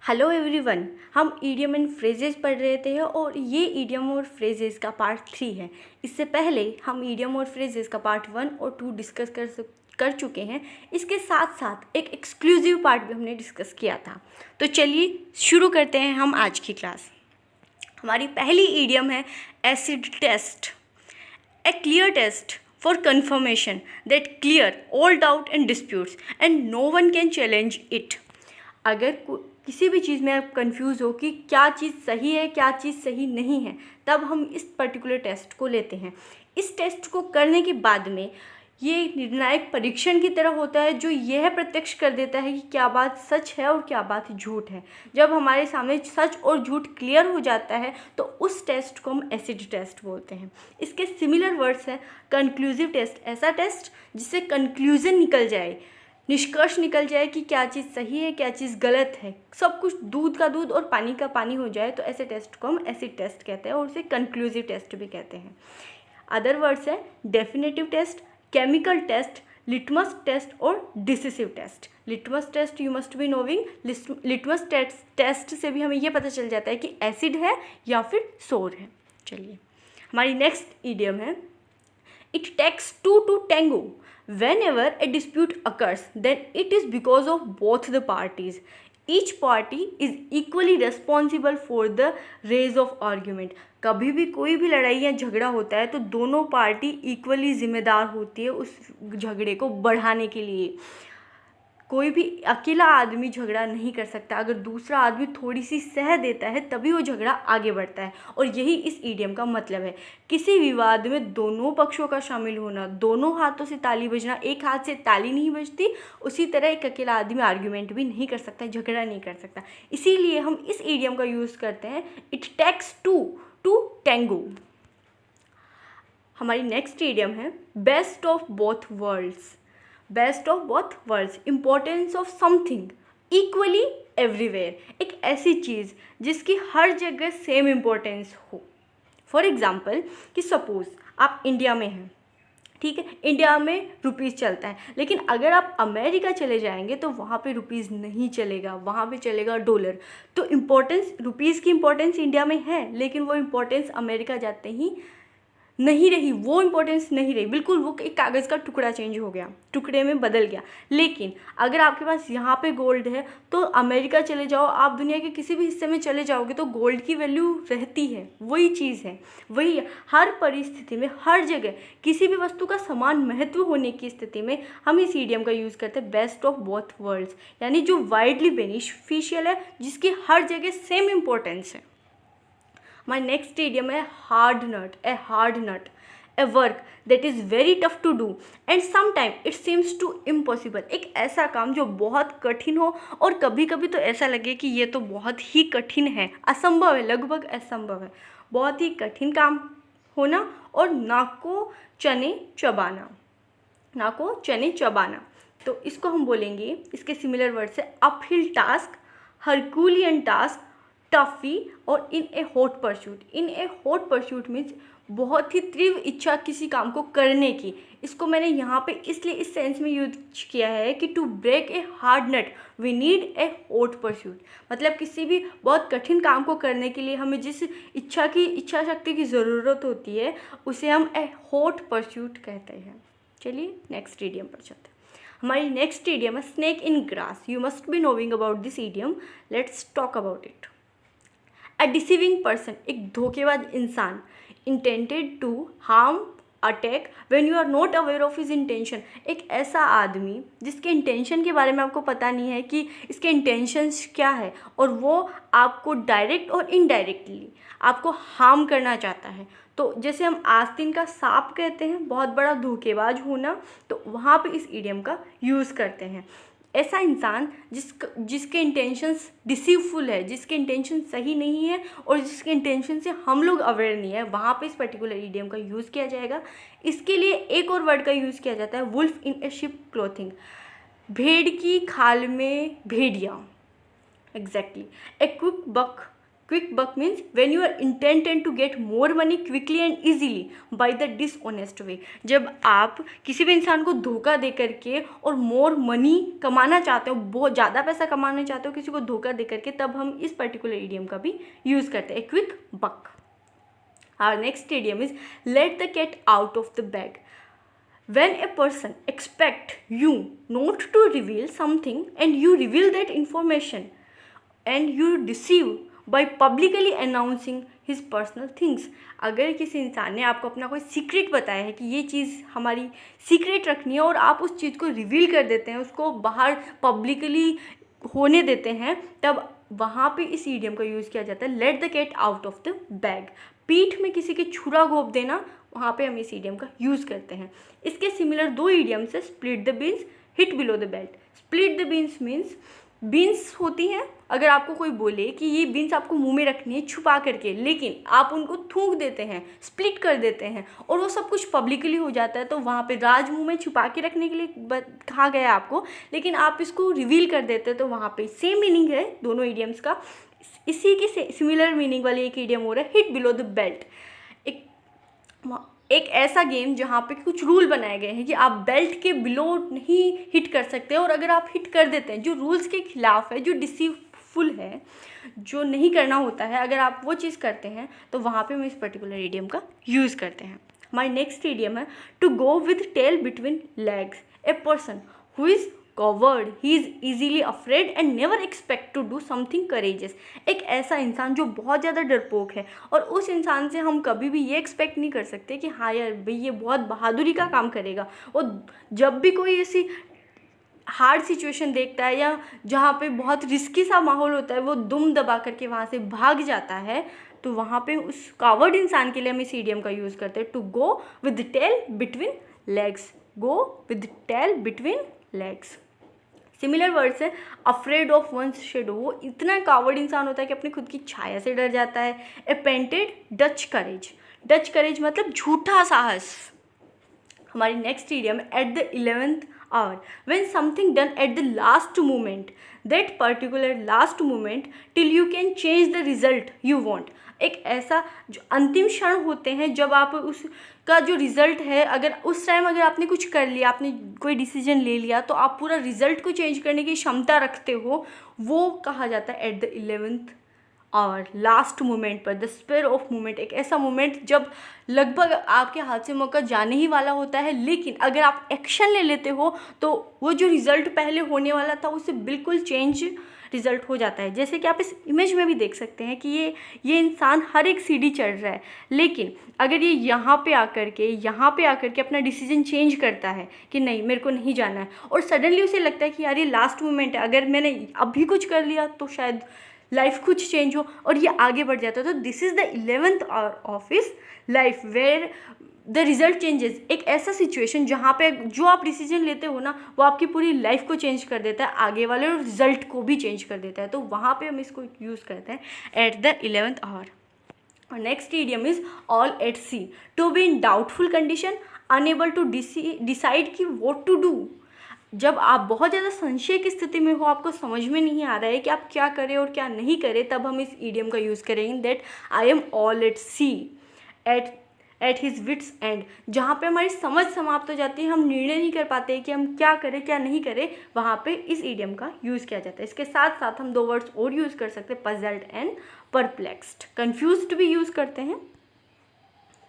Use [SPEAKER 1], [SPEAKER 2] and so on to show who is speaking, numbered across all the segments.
[SPEAKER 1] Hello everyone, हम idiom and phrases पढ़ रहे थे और ये ईडियम और फ्रेजेस का पार्ट 3 है। इससे पहले हम ईडियम और फ्रेजेस का पार्ट 1 और 2 डिस्कस कर चुके हैं। इसके साथ साथ एक एक्सक्लूसिव पार्ट भी हमने डिस्कस किया था। तो चलिए शुरू करते हैं हम आज की क्लास। हमारी पहली ईडियम है acid test. A clear test for confirmation that clear all doubt and disputes and no one can challenge it। अगर किसी भी चीज़ में आप कंफ्यूज हो कि क्या चीज़ सही है क्या चीज़ सही नहीं है, तब हम इस पर्टिकुलर टेस्ट को लेते हैं। इस टेस्ट को करने के बाद में ये निर्णायक परीक्षण की तरह होता है जो यह प्रत्यक्ष कर देता है कि क्या बात सच है और क्या बात झूठ है। जब हमारे सामने सच और झूठ क्लियर हो जाता है तो उस टेस्ट को हम एसिड टेस्ट बोलते हैं। इसके सिमिलर वर्ड्स हैं कंक्लूसिव टेस्ट, ऐसा टेस्ट जिससे कंक्लूजन निकल जाए, निष्कर्ष निकल जाए कि क्या चीज़ सही है क्या चीज़ गलत है, सब कुछ दूध का दूध और पानी का पानी हो जाए, तो ऐसे टेस्ट को हम एसिड टेस्ट कहते हैं और उसे कंक्लूसिव टेस्ट भी कहते हैं। अदर वर्ड्स है definitive test, chemical test, litmus test और decisive test. Litmus test you must be knowing, litmus test से भी हमें यह पता चल जाता है कि एसिड है या फिर सोर है। चलिए हमारी नेक्स्ट ईडियम है it takes two to tango. Whenever a dispute occurs, then it is because of both the parties. Each party is equally responsible for the raise of argument. कभी भी कोई भी लड़ाई या झगड़ा होता है तो दोनों पार्टी इक्वली जिम्मेदार होती है उस झगड़े को बढ़ाने के लिए। कोई भी अकेला आदमी झगड़ा नहीं कर सकता, अगर दूसरा आदमी थोड़ी सी सह देता है तभी वो झगड़ा आगे बढ़ता है। और यही इस ईडियम का मतलब है। किसी विवाद में दोनों पक्षों का शामिल होना, दोनों हाथों से ताली बजना, एक हाथ से ताली नहीं बजती, उसी तरह एक अकेला आदमी आर्ग्यूमेंट भी नहीं कर सकता, झगड़ा नहीं कर सकता। इसीलिए हम इस ईडियम का यूज़ करते हैं it takes two to tango. हमारी नेक्स्ट ईडियम है best of both worlds. Best of both worlds, importance of something equally everywhere. एक ऐसी चीज़ जिसकी हर जगह सेम इम्पोर्टेंस हो। फॉर एग्जाम्पल कि सपोज़ आप इंडिया में हैं, ठीक है, इंडिया में रुपीज़ चलता है, लेकिन अगर आप अमेरिका चले जाएंगे तो वहाँ पे रुपीज़ नहीं चलेगा, वहाँ पे चलेगा डॉलर। तो इम्पोर्टेंस, रुपीज़ की इम्पोर्टेंस इंडिया में है लेकिन वो इम्पोर्टेंस अमेरिका जाते ही नहीं रही, वो इम्पोर्टेंस नहीं रही, बिल्कुल वो एक कागज़ का टुकड़ा चेंज हो गया, टुकड़े में बदल गया। लेकिन अगर आपके पास यहाँ पे गोल्ड है तो अमेरिका चले जाओ, आप दुनिया के किसी भी हिस्से में चले जाओगे तो गोल्ड की वैल्यू रहती है, वही चीज़ है, वही हर परिस्थिति में, हर जगह किसी भी वस्तु का समान महत्व होने की स्थिति में हम इस ईडियम का यूज़ करते हैं बेस्ट ऑफ बोथ वर्ल्ड्स, यानी जो वाइडली बेनिफिशियल है, जिसकी हर जगह सेम इम्पोर्टेंस है। My next idiom है hard nut, a hard nut, a work that is very tough to do and sometimes it seems to impossible। एक ऐसा काम जो बहुत कठिन हो और कभी कभी तो ऐसा लगे कि ये तो बहुत ही कठिन है, असंभव है, लगभग असंभव है। बहुत ही कठिन काम होना और नाक को चने चबाना, नाक को चने चबाना। तो इसको हम बोलेंगे, इसके सिमिलर वर्ड से uphill task, herculean task, toughie और in a hot pursuit. In a hot pursuit means बहुत ही तीव्र इच्छा किसी काम को करने की। इसको मैंने यहाँ पे इसलिए इस सेंस में यूज किया है कि to break a hard nut we need a hot pursuit. मतलब किसी भी बहुत कठिन काम को करने के लिए हमें जिस इच्छा शक्ति की ज़रूरत होती है उसे हम ए हॉट परस्यूट कहते हैं। चलिए नेक्स्ट ईडियम पर चलते हैं। हमारी नेक्स्ट ईडियम है snake in grass. You must be knowing about this idiom, let's talk about it. A deceiving person, एक धोखेबाज इंसान, intended to harm, attack when you are not aware of his intention. एक ऐसा आदमी जिसके intention के बारे में आपको पता नहीं है कि इसके इंटेंशंस क्या है और वो आपको डायरेक्ट और इनडायरेक्टली आपको हार्म करना चाहता है। तो जैसे हम आस्तीन का सांप कहते हैं बहुत बड़ा धोखेबाज होना, तो वहाँ पे इस ईडियम का यूज़ करते हैं। ऐसा इंसान जिसके इंटेंशंस डिसीवफुल है, जिसके इंटेंशन सही नहीं है और जिसके इंटेंशन से हम लोग अवेयर नहीं है, वहाँ पे इस पर्टिकुलर ईडियम का यूज़ किया जाएगा। इसके लिए एक और वर्ड का यूज़ किया जाता है wolf in a sheep clothing, भेड़ की खाल में भेड़िया। Exactly. A quick buck quick buck means when you are intended to get more money quickly and easily by the dishonest way. जब आप किसी भी इंसान को धोखा दे करके और मोर मनी कमाना चाहते हो, बहुत ज़्यादा पैसा कमाना चाहते हो किसी को धोखा दे करके, तब हम इस पर्टिकुलर इडियम का भी यूज़ करते हैं, quick buck. Our next idiom is let the cat out of the bag. When a person expect you not to reveal something and you reveal that information and you deceive by publicly announcing his personal things। अगर किसी इंसान ने आपको अपना कोई secret बताया है कि ये चीज़ हमारी सीक्रेट रखनी है और आप उस चीज़ को रिवील कर देते हैं, उसको बाहर पब्लिकली होने देते हैं, तब वहाँ पे इस ईडियम का यूज़ किया जाता है, let the cat out of the bag. पीठ में किसी के छुरा घोंप देना, वहाँ पे हम इस ईडियम का यूज़ करते हैं। इसके सिमिलर दो ईडियम्स है, split the beans, hit below the belt. Split the beans means beans होती हैं, अगर आपको कोई बोले कि ये बीन्स आपको मुंह में रखनी है छुपा करके, लेकिन आप उनको थूक देते हैं, स्प्लिट कर देते हैं और वो सब कुछ पब्लिकली हो जाता है, तो वहाँ पे राज मुंह में छुपा के रखने के लिए कहा गया आपको, लेकिन आप इसको रिवील कर देते हैं, तो वहाँ पे सेम मीनिंग है दोनों ईडियम्स का। इसी के सिमिलर मीनिंग वाली एक ईडियम हो रहा है हिट बिलो द बेल्ट। एक ऐसा गेम जहाँ पे कुछ रूल बनाए गए हैं कि आप बेल्ट के बिलो नहीं हिट कर सकते, और अगर आप हिट कर देते हैं जो रूल्स के खिलाफ है, जो डिसीवफुल है, जो नहीं करना होता है, अगर आप वो चीज़ करते हैं तो वहाँ पे हम इस पर्टिकुलर इडियम का यूज़ करते हैं। माय नेक्स्ट इडियम है to go with tail between legs. A person who is coward, he is easily afraid and never expect to do something courageous. एक ऐसा इंसान जो बहुत ज़्यादा डरपोक है और उस इंसान से हम कभी भी ये एक्सपेक्ट नहीं कर सकते कि हाँ यार भाई ये बहुत बहादुरी का काम करेगा। और जब भी कोई ऐसी हार्ड सिचुएशन देखता है या जहाँ पे बहुत रिस्की सा माहौल होता है, वो दुम दबा करके वहाँ से भाग जाता है, तो वहाँ पे उस कावर्ड इंसान के लिए हम इस इडियम का यूज़ करते हैं, to go with tail between legs. Go with tail between legs. Similar words है अफ्रेड ऑफ वंस शेडो। वो इतना कावर्ड इंसान होता है कि अपनी खुद की छाया से डर जाता है। A painted Dutch courage. Dutch courage मतलब झूठा साहस। हमारी next idiom at the 11th hour. When something done at the last moment, that particular last moment till you can change the result you want. एक ऐसा जो अंतिम क्षण होते हैं जब आप उसका जो रिज़ल्ट है, अगर उस टाइम अगर आपने कुछ कर लिया, आपने कोई डिसीजन ले लिया, तो आप पूरा रिज़ल्ट को चेंज करने की क्षमता रखते हो, वो कहा जाता है at the 11th hour, last moment पर, द स्पेयर ऑफ मोमेंट। एक ऐसा मोमेंट जब लगभग आपके हाथ से मौका जाने ही वाला होता है, लेकिन अगर आप एक्शन ले लेते हो तो वो जो रिज़ल्ट पहले होने वाला था उससे बिल्कुल चेंज रिज़ल्ट हो जाता है। जैसे कि आप इस इमेज में भी देख सकते हैं कि ये इंसान हर एक सीढ़ी चढ़ रहा है, लेकिन अगर ये यहाँ पे आकर के अपना डिसीजन चेंज करता है कि नहीं मेरे को नहीं जाना है, और सडनली उसे लगता है कि यार ये लास्ट मोमेंट है, अगर मैंने अभी कुछ कर लिया तो शायद लाइफ कुछ चेंज हो, और ये आगे बढ़ जाता है, तो this is the 11th hour of his life where the result changes. एक ऐसा सिचुएशन जहाँ पे जो आप डिसीजन लेते हो ना, वो आपकी पूरी लाइफ को चेंज कर देता है, आगे वाले रिजल्ट को भी चेंज कर देता है, तो वहाँ पे हम इसको यूज़ करते हैं एट द 11th आवर। और next idiom is all at sea. To be in doubtful condition, unable to decide कि व्हाट टू डू। जब आप बहुत ज़्यादा संशय की स्थिति में हो, आपको समझ में नहीं आ रहा है कि आप क्या करें और क्या नहीं करें, तब हम इस इडियम का यूज़ करेंगे that I am all at sea at his wits end. जहाँ पे हमारी समझ समाप्त हो जाती है, हम निर्णय नहीं कर पाते कि हम क्या करें क्या नहीं करें, वहाँ पे इस इडियम का यूज़ किया जाता है। इसके साथ साथ हम दो वर्ड्स और यूज़ कर सकते हैं, पजल्ड एंड परप्लेक्स्ड। कन्फ्यूज्ड भी यूज़ करते हैं।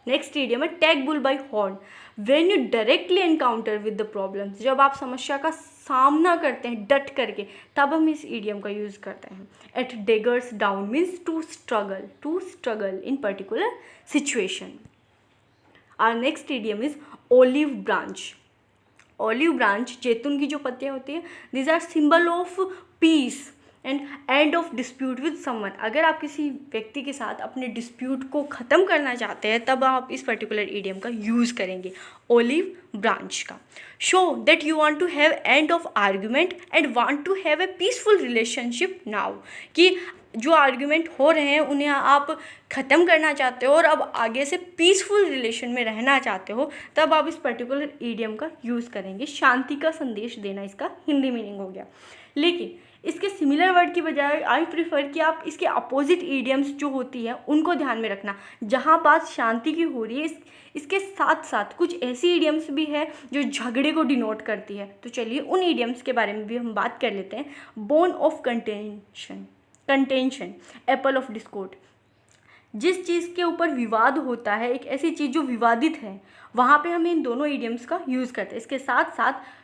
[SPEAKER 1] नेक्स्ट इडियम है take bull by horn. When you directly encounter with the problems. जब आप समस्या का सामना करते हैं डट करके, तब हम इस इडियम का यूज़ करते हैं। At daggers down means to struggle in particular situation. Our next idiom is olive branch. Olive branch, जैतून की जो पत्तियाँ होती हैं, these are symbol of peace and end of dispute with someone. अगर आप किसी व्यक्ति के साथ अपने डिस्प्यूट को ख़त्म करना चाहते हैं, तब आप इस पर्टिकुलर इडियम का यूज़ करेंगे, ओलिव ब्रांच का। Show that you want to have end of argument and want to have a peaceful relationship now. कि जो आर्ग्यूमेंट हो रहे हैं उन्हें आप ख़त्म करना चाहते हो और अब आगे से पीसफुल रिलेशन में रहना चाहते हो, तब आप इस पर्टिकुलर इडियम का यूज़ करेंगे। शांति का संदेश देना इसका हिंदी मीनिंग हो गया। लेकिन इसके सिमिलर वर्ड की बजाय आई प्रिफर कि आप इसके अपोजिट ईडियम्स जो होती है उनको ध्यान में रखना। जहाँ बात शांति की हो रही है, इसके साथ साथ कुछ ऐसी ईडियम्स भी है जो झगड़े को डिनोट करती है। तो चलिए उन ईडियम्स के बारे में भी हम बात कर लेते हैं। Bone of contention, Apple of Discord. जिस चीज़ के ऊपर विवाद होता है, एक ऐसी चीज़ जो विवादित है, वहाँ पे हम इन दोनों ईडियम्स का यूज़ करते हैं। इसके साथ साथ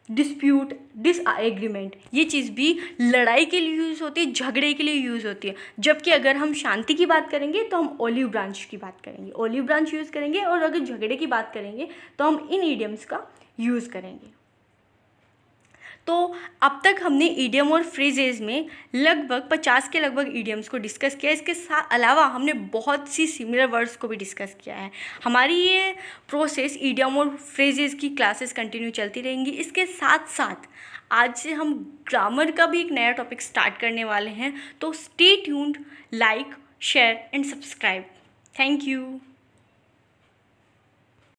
[SPEAKER 1] डिस्प्यूट, डिसएग्रीमेंट, ये चीज़ भी लड़ाई के लिए यूज़ होती है, झगड़े के लिए यूज़ होती है। जबकि अगर हम शांति की बात करेंगे तो हम ओलिव ब्रांच की बात करेंगे, ओलिव ब्रांच यूज़ करेंगे। और अगर झगड़े की बात करेंगे तो हम इन ईडियम्स का यूज़ करेंगे। तो अब तक हमने ईडियम और फ्रेजेस में लगभग 50 के लगभग ईडियम्स को डिस्कस किया। इसके अलावा हमने बहुत सी सिमिलर वर्ड्स को भी डिस्कस किया है। हमारी ये प्रोसेस ईडियम और फ्रेजेस की क्लासेस कंटिन्यू चलती रहेंगी। इसके साथ साथ आज से हम ग्रामर का भी एक नया टॉपिक स्टार्ट करने वाले हैं। तो stay tuned, like, share and subscribe. Thank you.